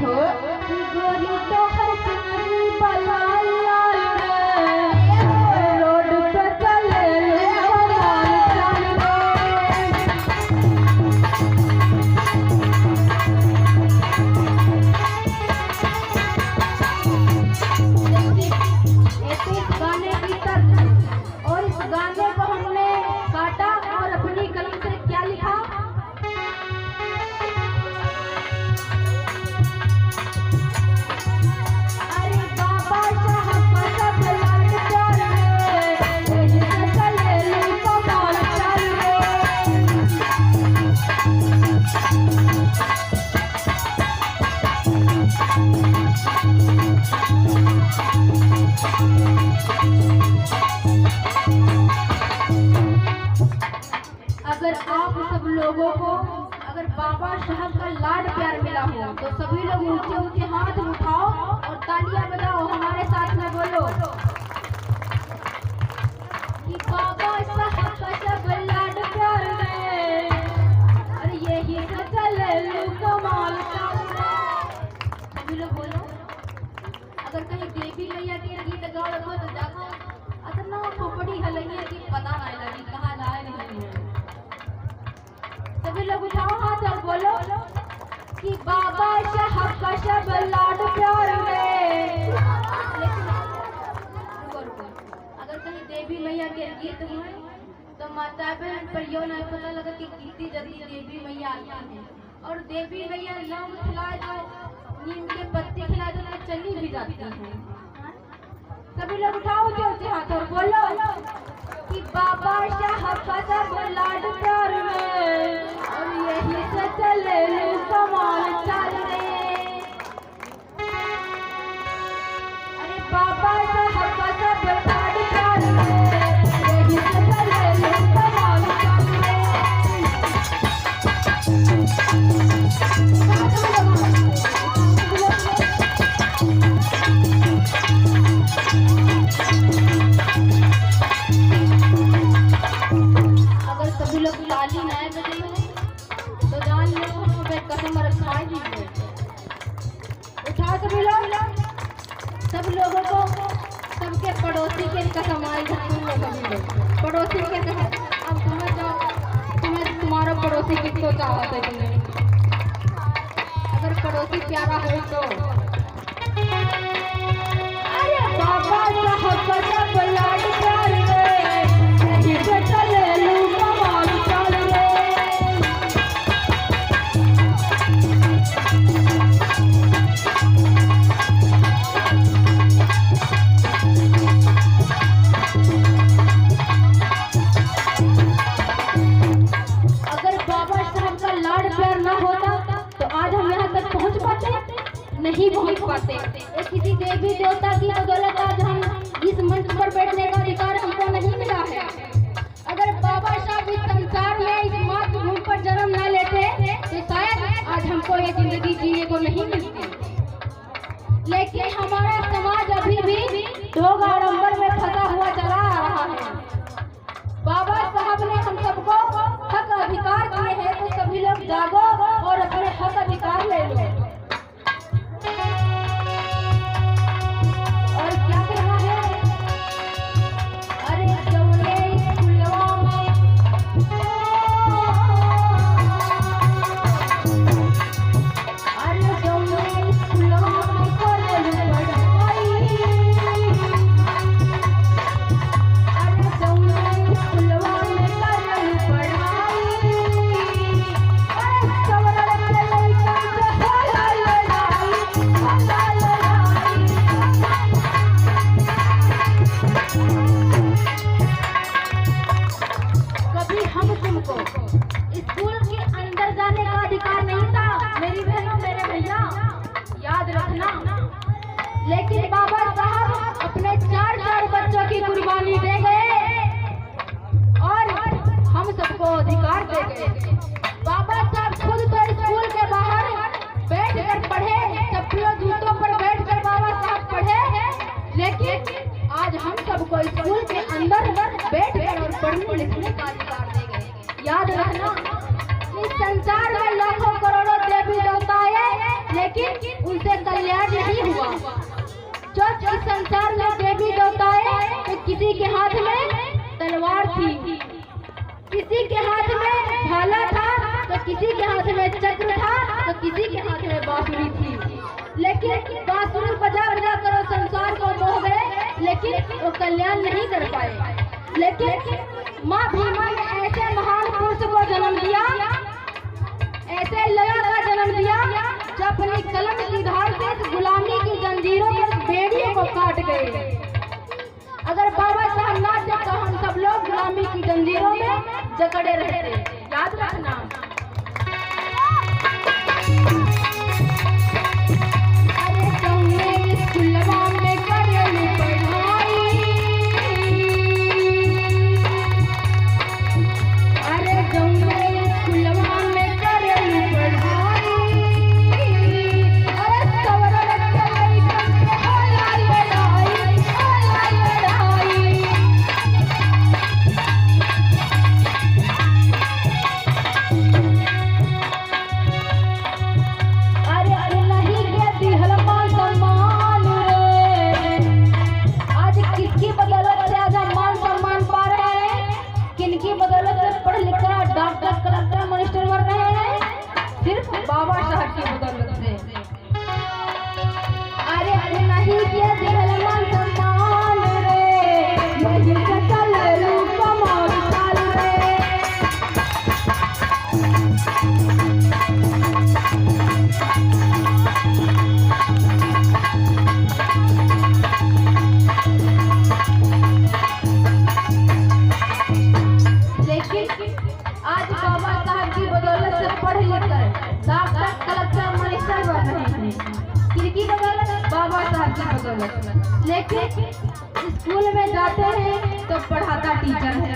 हो गोरी तो हर चुनरी बला लाल रोड पे चले गाने की तर्ज और इस गाने को हमने काटा और अपनी कलम से क्या लिखा। अरे बाबा साहब का सब लाड प्यार में चले कमाल चल अगर आप सब लोगों को अगर बाबा साहब का लाड प्यार मिला हो तो सभी लोग ऊंचे ऊंचे हाथ उठाओ और तालियां बजाओ, हमारे साथ में बोलो कि बाबा साहब का सब लाड प्यार में अरे यही तो चले कमाल सभी लोग बोलो। अगर कहीं देवी मैया के गीत गाओ तो जाको अतना खोपड़ी हलैया की पता नहीं लगी कहाँ जाए नहीं है। सभी लोग उठाओ हाथ और बोलो कि बाबा साहब का सब लाड प्यार में। अगर कहीं देवी मैया के गीत हुए तो माता बहन पर यो नहीं पता लगा कि कितनी जल्दी देवी मैया आती है और देवी मैया नाम खिलाए तो नीम के पत्ते खिलाए तो चली भी जाती है। सभी लोग उठाओ जोर हाथ और बोलो कि बाबा साहब का सब लाड प्यार में और यही से चले कमाल चल रहे। अरे बाबा साहब का सब लाड प्यार में यही से चले कमाल चल रहे। सभी लोग ताली नए बजे तो जान लो हमें कसम रखाई दीजिए। उठाओ सभी लोग, सब लोगों को सबके पड़ोसी के कसम आई सभी लोग पड़ोसी के कसम। अब समझ जाओ तुम्हें तुम्हारा पड़ोसी किसको चाहता है तुम्हें, अगर पड़ोसी प्यारा हो तो। अरे बाबा साहब का सब लाड प्यार नहीं पहुंच पाते। किसी देवी देवता की बदौलत आज हम इस मंच पर बैठने का अधिकार हमको नहीं मिला है। अगर बाबा साहब इस संसार में इस मातृभूमि पर जन्म न लेते तो शायद आज हमको ये जिंदगी जीने को नहीं मिलती। लेकिन हमारा समाज अभी भी ढोंग आडंबर में फंसा हुआ चला आ रहा है। बाबा साहब ने हम सबको हक अधिकार दिए हैं तो सभी लोग जागो और अपने हक अधिकार ले लो। और क्या कहना है, अरे जौने फुलवा में अरे जौने फुलवा में कोयल पढ़ाई अरे जौने फुलवा में कोयल पढ़ाई अरे सवरल के लइका से होला लड़ाई होला लड़ाई। कभी हम तुमको स्कूल के अंदर जाने का अधिकार नहीं था मेरी बहनों मेरे भैया, याद रखना। लेकिन बाबा साहब अपने 4 बच्चों की कुर्बानी दे गए और हम सबको अधिकार दे गए। बाबा साहब खुद तो स्कूल के बाहर बैठ कर पढ़े, चप्पलों जूतों पर बैठ कर बाबा साहब पढ़े, लेकिन आज हम सबको स्कूल के अंदर बैठ कर और पढ़ने लिखने का अधिकार दे गए। याद रखना, इस संसार में लाखों करोड़ों देवी देवता है लेकिन उनसे कल्याण नहीं हुआ। जो इस संसार में देवी देवताएं तो किसी के हाथ में तलवार थी, किसी के हाथ में भाला था, तो किसी के हाथ में चक्र था, तो किसी के हाथ में बांसुरी थी। लेकिन बांसुरी बजा बजा कर संसार को मोह गए, लेकिन वो कल्याण नहीं कर पाए। लेकिन माँ भीमा ने ऐसे महान पुरुष को जन्म दिया, ऐसे लड़ा का जन्म दिया जो अपनी कलम की धार से गुलामी की जंजीरों पर बेड़ियों को काट गए। अगर बाबा साहब ना थे तो हम सब लोग गुलामी की जंजीरों में जकड़े रहते। याद रखना। अरे तुमने स्कूलवा में करेली पढ़ाई, अरे तुमने स्कूलवा में करेली पढ़ाई, अरे सवरन के लइकन से होला लड़ाई, होला लड़ाई। अरे अरे नहीं के दिहल मान सम्मान रे, आज किसकी बदौलत से आज हम मान सम्मान पा रहे हैं? किनकी बदौलत से पढ़ लिख कर डॉक्टर कलेक्टर मिनिस्टर बन रहे हैं? सिर्फ बाबा साहब की बदौलत से। अरे अरे नहीं के दिहल मान सम्मान रे, यही से चले लू कमाल चाल रे। लेकिन आज बाबा साहब की बदौलत से पढ़ लिख कर डॉक्टर कलेक्टर मिनिस्टर बन रहे हैं। किनकी बदौलत? बाबा साहब की बदौलत। लेकिन स्कूल में जाते हैं तो पढ़ाता टीचर है।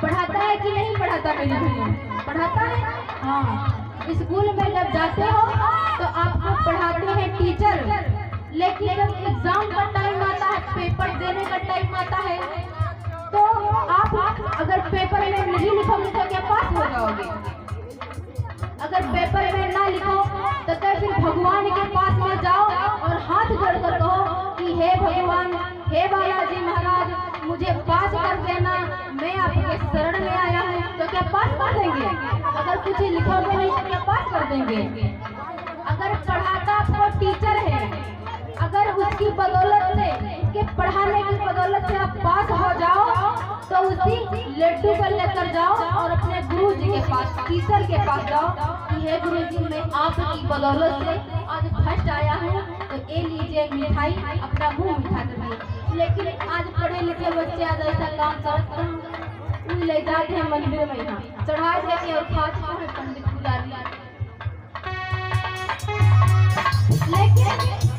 पढ़ाता है कि नहीं पढ़ाता? मेरी बहन पढ़ाता है। हाँ, स्कूल में जब जाते हो तो आपको पढ़ाते हैं टीचर, लेकिन जब एग्जाम का टाइम आता है, पेपर देने का टाइम आता है, तो आप अगर पेपर में नहीं लिखोगे तो क्या पास हो जाओगे? अगर पेपर में ना लिखो तो फिर भगवान के पास में जाओ और हाथ जोड़कर कहो कि हे भगवान, हे बालाजी महाराज, मुझे पास कर देना, मैं आपके शरण में आया हूँ। तो क्या पास कर देंगे? अगर कुछ लिखोगे नहीं तो क्या पास कर देंगे? अगर पढ़ाता आपको टीचर है, अगर उसकी बदौलत से, उसके पढ़ाने की बदौलत से आप पास हो जाओ, तो उसी लड्डू को लेकर जाओ और अपने गुरु जी के पास, टीचर के पास जाओ कि हे गुरु जी, मैं आपकी बदौलत से आज फर्स्ट आया हूँ, तो ये लीजिए मिठाई, अपना मुंह मीठा करिए। लेकिन आज पढ़े लिखे बच्चे आज ऐसा काम करते हैं, ले जाते हैं मंदिर में, यहाँ चढ़ा देते और खाते हैं पंडित पुजारी। लेकिन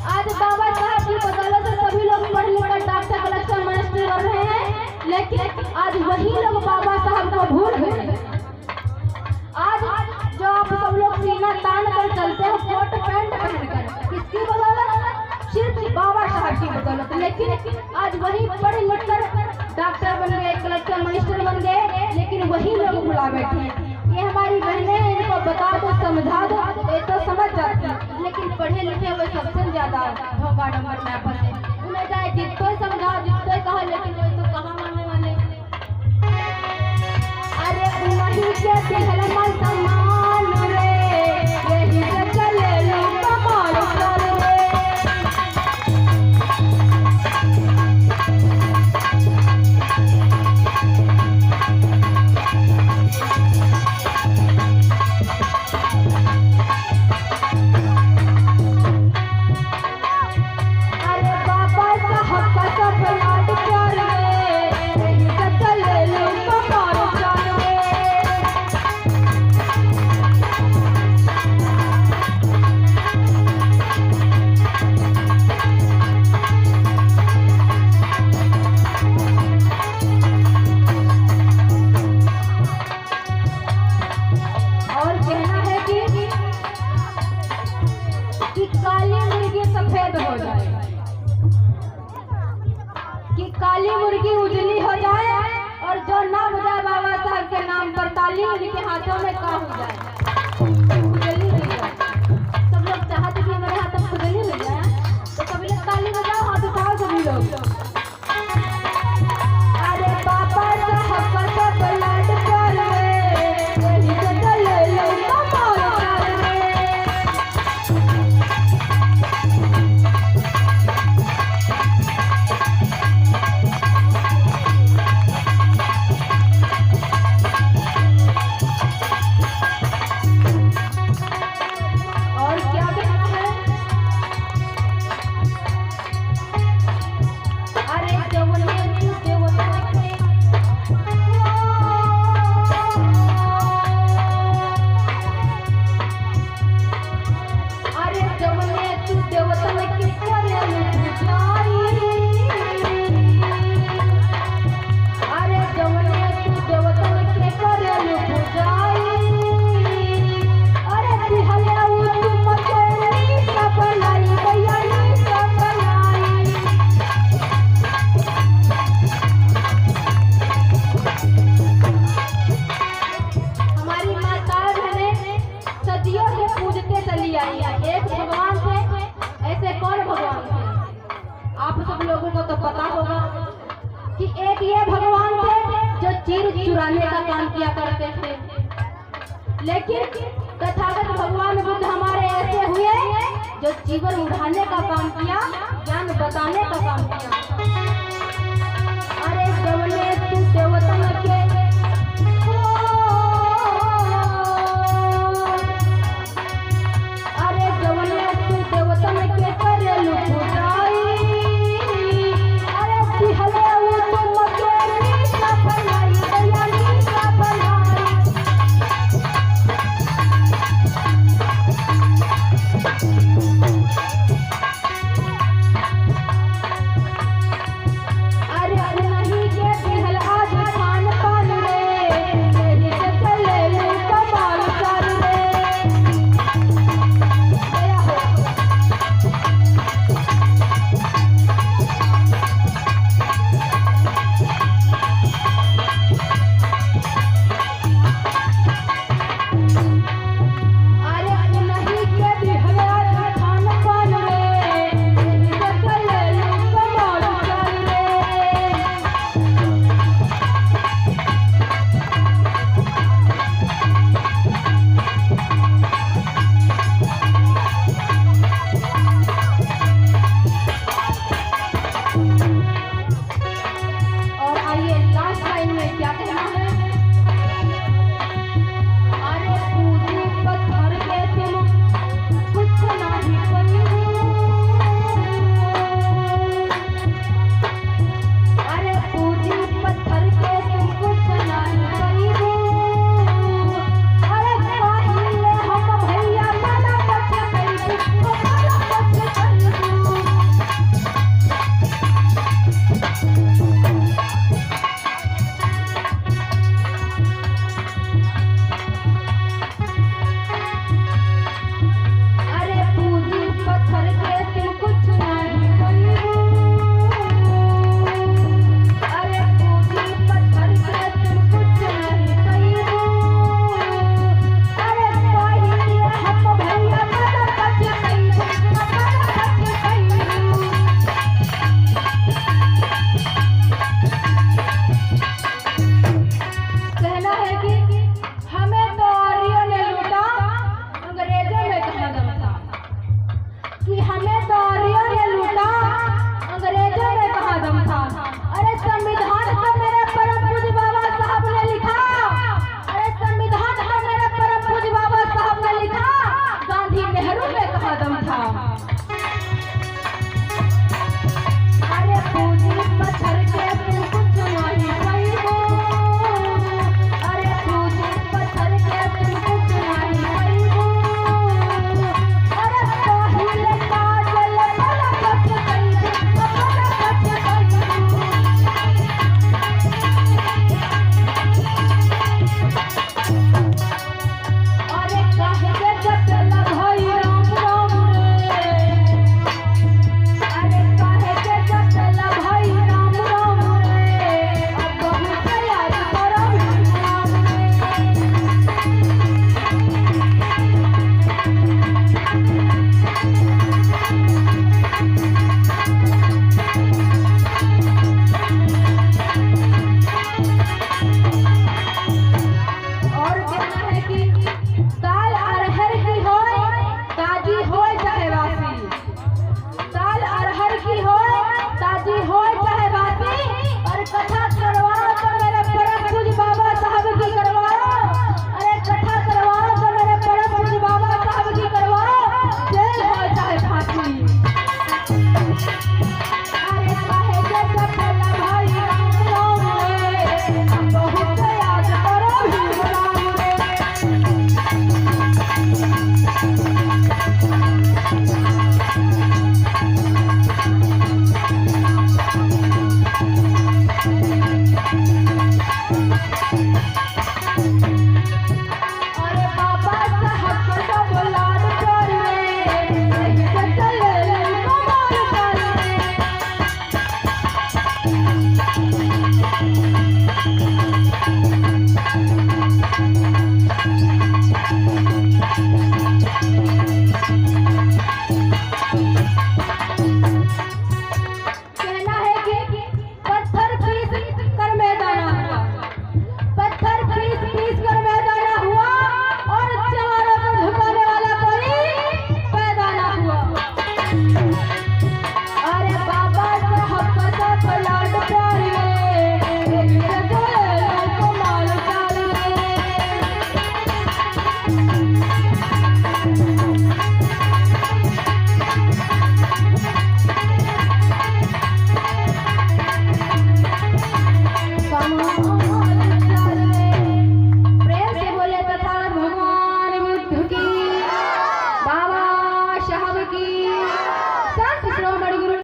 आज बाबा साहब की बदौलत से सभी लोग पढ़ लिख कर डॉक्टर कलेक्टर मिनिस्टर बन रहे हैं, लेकिन आज वही लोग बाबा साहब को भूल गए। आज जो आप सब लोग सीना तान कर चलते हो, कोट पैंट पहनकर, किसकी बदौलत? सिर्फ बाबा साहब की बदौलत। लेकिन आज वही पढ़ लिख कर डॉक्टर बन गए, कलेक्टर मिनिस्टर बन गए, लेकिन वही लोग भुला बैठे। ये हमारी बहनें, इनको बता दो, समझा दो, ये तो समझ जाती, लेकिन पढ़े लिखे हुए सबसे ज्यादा धोखा नंबर में फंसे। उन्हें चाहे जितने समझाओ, जितने कहो, लेकिन वो तो कहाँ मानने वाले। अरे नहीं के दिहल मान सम्मान रे, यही से चले लो कमाल चाल रे। काली मुर्गी उजली हो जाए और जो ना बजाए बाबा साहब के नाम पर ताली, उनके हाथों में का हो जाए, उजली हो जाए। सब लोग लोग। अरे बाबा साहब का ब्लड कर यही से चले लो कमाल कर और क्या कहना है। अरे जवने तू देवता के अरे जवने तू देवता के करे पूजाई। अरे जवने तू देवता के करे पूजाई। अरे दिहले तू मचली सब लाई भैया सब लाई। हमारी माता ने सदियों से पूजते चली आई है। एक भगवान थे, ऐसे कौन भगवान थे? आप सब लोगों को तो पता होगा कि एक ये भगवान थे जो चीर चुराने का काम किया करते थे। लेकिन तथागत भगवान बुद्ध हमारे ऐसे हुए जो जीवन उड़ाने का काम किया, ज्ञान बताने का काम किया।